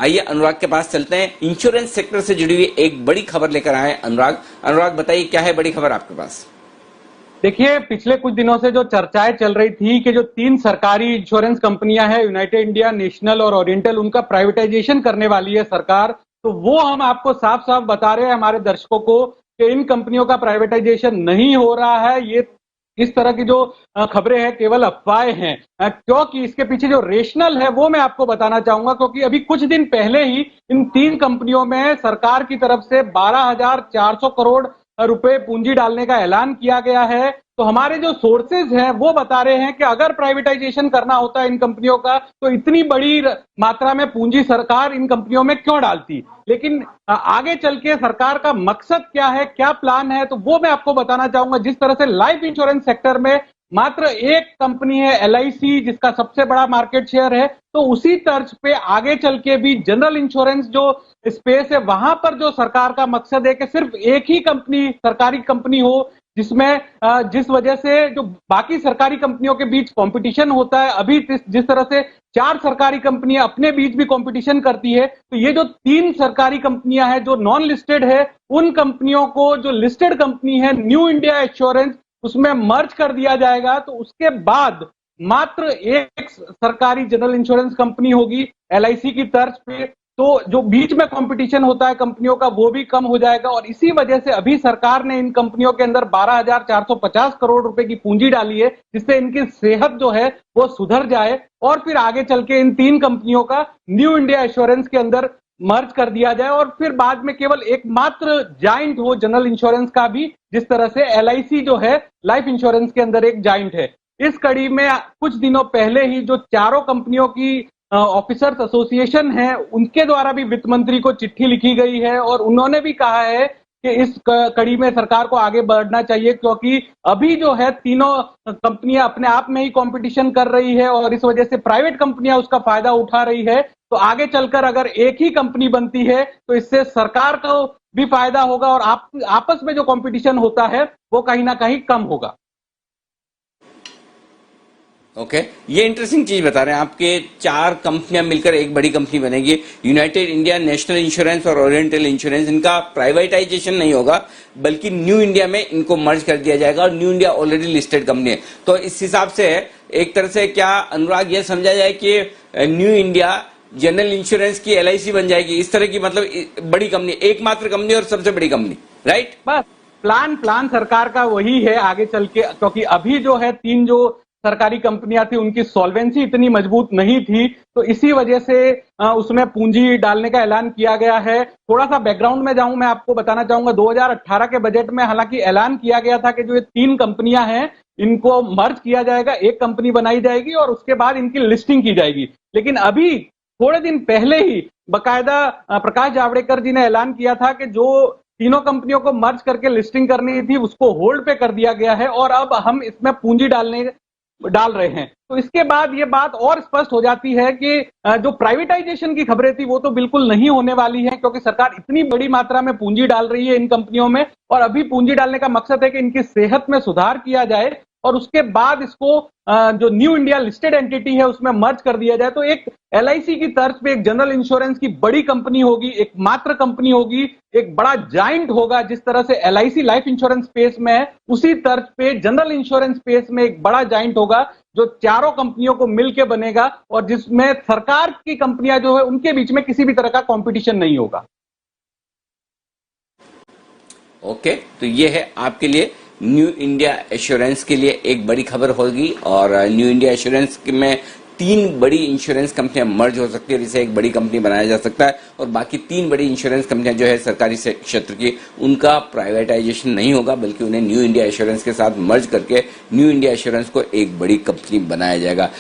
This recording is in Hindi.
आइए अनुराग के पास चलते हैं। इंश्योरेंस सेक्टर से जुड़ी हुई एक बड़ी खबर लेकर आए अनुराग बताइए क्या है बड़ी खबर आपके पास। देखिए, पिछले कुछ दिनों से जो चर्चाएं चल रही थी कि जो 3 सरकारी इंश्योरेंस कंपनियां हैं, यूनाइटेड इंडिया, नेशनल और ओरिएंटल, उनका प्राइवेटाइजेशन करने वाली है सरकार। तो वो हम आपको साफ साफ बता रहे हैं हमारे दर्शकों को कि इन कंपनियों का प्राइवेटाइजेशन नहीं हो रहा है। ये इस तरह की जो खबरें हैं केवल अफवाहें हैं, क्योंकि इसके पीछे जो रेशनल है वो मैं आपको बताना चाहूंगा। क्योंकि अभी कुछ दिन पहले ही इन 3 कंपनियों में सरकार की तरफ से 12,400 करोड़ रुपए पूंजी डालने का ऐलान किया गया है। तो हमारे जो सोर्सेज हैं वो बता रहे हैं कि अगर प्राइवेटाइजेशन करना होता है इन कंपनियों का तो इतनी बड़ी मात्रा में पूंजी सरकार इन कंपनियों में क्यों डालती। लेकिन आगे चल के सरकार का मकसद क्या है, क्या प्लान है, तो वो मैं आपको बताना चाहूंगा। जिस तरह से लाइफ इंश्योरेंस सेक्टर में मात्र एक कंपनी है LIC, जिसका सबसे बड़ा मार्केट शेयर है, तो उसी तर्ज पे आगे चल के भी जनरल इंश्योरेंस जो स्पेस है वहां पर जो सरकार का मकसद है कि सिर्फ एक ही कंपनी, सरकारी कंपनी हो, जिसमें जिस वजह से जो बाकी सरकारी कंपनियों के बीच कंपटीशन होता है। अभी जिस तरह से 4 सरकारी कंपनियां अपने बीच भी कंपटीशन करती है, तो ये जो 3 सरकारी कंपनियां हैं जो नॉन लिस्टेड है, उन कंपनियों को जो लिस्टेड कंपनी है न्यू इंडिया एश्योरेंस, उसमें मर्ज कर दिया जाएगा। तो उसके बाद मात्र एक सरकारी जनरल इंश्योरेंस कंपनी होगी LIC की तर्ज पे। तो जो बीच में कंपटीशन होता है कंपनियों का वो भी कम हो जाएगा। और इसी वजह से अभी सरकार ने इन कंपनियों के अंदर 12,450 करोड़ रुपए की पूंजी डाली है, जिससे इनकी सेहत जो है वो सुधर जाए और फिर आगे चल के इन 3 कंपनियों का न्यू इंडिया एश्योरेंस के अंदर मर्ज कर दिया जाए और फिर बाद में केवल एकमात्र जाइंट हो जनरल इंश्योरेंस का भी, जिस तरह से LIC जो है लाइफ इंश्योरेंस के अंदर एक जाइंट है। इस कड़ी में कुछ दिनों पहले ही जो चारों कंपनियों की ऑफिसर्स एसोसिएशन है, उनके द्वारा भी वित्त मंत्री को चिट्ठी लिखी गई है और उन्होंने भी कहा है कि इस कड़ी में सरकार को आगे बढ़ना चाहिए, क्योंकि अभी जो है तीनों कंपनियां अपने आप में ही कंपटीशन कर रही है और इस वजह से प्राइवेट कंपनियां उसका फायदा उठा रही है। तो आगे चलकर अगर एक ही कंपनी बनती है तो इससे सरकार को भी फायदा होगा और आपस में जो कंपटीशन होता है वो कहीं ना कहीं कम होगा। ओके, ये इंटरेस्टिंग चीज बता रहे हैं। आपके 4 कंपनियां मिलकर एक बड़ी कंपनी बनेगी, यूनाइटेड इंडिया, नेशनल इंश्योरेंस और ओरिएंटल इंश्योरेंस। इनका प्राइवेटाइजेशन नहीं होगा बल्कि न्यू इंडिया में इनको मर्ज कर दिया जाएगा और new India already listed company है। तो इस हिसाब से एक तरह से क्या अनुराग ये समझा जाए कि न्यू इंडिया जनरल इंश्योरेंस की LIC बन जाएगी, इस तरह की मतलब बड़ी कंपनी, एकमात्र कंपनी और सबसे बड़ी कंपनी, राइट? बस प्लान सरकार का वही है आगे चल के, क्योंकि अभी जो है 3 जो सरकारी कंपनियां थी उनकी सॉल्वेंसी इतनी मजबूत नहीं थी, तो इसी वजह से उसमें पूंजी डालने का ऐलान किया गया है। थोड़ा सा बैकग्राउंड में जाऊं, मैं आपको बताना चाहूंगा 2018 के बजट में हालांकि ऐलान किया गया था कि जो ये 3 कंपनियां हैं इनको मर्ज किया जाएगा, एक कंपनी बनाई जाएगी और उसके बाद इनकी लिस्टिंग की जाएगी। लेकिन अभी थोड़े दिन पहले ही बकायदा प्रकाश जावड़ेकर जी ने ऐलान किया था कि जो तीनों कंपनियों को मर्ज करके लिस्टिंग करनी थी उसको होल्ड पे कर दिया गया है और अब हम इसमें पूंजी डाल रहे हैं। तो इसके बाद ये बात और स्पष्ट हो जाती है कि जो प्राइवेटाइजेशन की खबरें थी वो तो बिल्कुल नहीं होने वाली है, क्योंकि सरकार इतनी बड़ी मात्रा में पूंजी डाल रही है इन कंपनियों में और अभी पूंजी डालने का मकसद है कि इनकी सेहत में सुधार किया जाए और उसके बाद इसको जो न्यू इंडिया लिस्टेड एंटिटी है उसमें मर्ज कर दिया जाए। तो एक LIC की तर्ज पे एक जनरल इंश्योरेंस की बड़ी कंपनी होगी, एक मात्र कंपनी होगी, एक बड़ा जाइंट होगा। जिस तरह से LIC लाइफ इंश्योरेंस स्पेस में है, उसी तर्ज पे जनरल इंश्योरेंस स्पेस में एक बड़ा जाइंट होगा जो चारों कंपनियों को मिलकर बनेगा और जिसमें सरकार की कंपनियां जो है उनके बीच में किसी भी तरह का कॉम्पिटिशन नहीं होगा। ओके, तो ये है आपके लिए न्यू इंडिया एश्योरेंस के लिए एक बड़ी खबर होगी और न्यू इंडिया एश्योरेंस में 3 बड़ी इंश्योरेंस कंपनियां मर्ज हो सकती है और इसे एक बड़ी कंपनी बनाया जा सकता है और बाकी 3 बड़ी इंश्योरेंस कंपनियां जो है सरकारी क्षेत्र की, उनका प्राइवेटाइजेशन नहीं होगा बल्कि उन्हें न्यू इंडिया एश्योरेंस के साथ मर्ज करके न्यू इंडिया एश्योरेंस को एक बड़ी कंपनी बनाया जाएगा।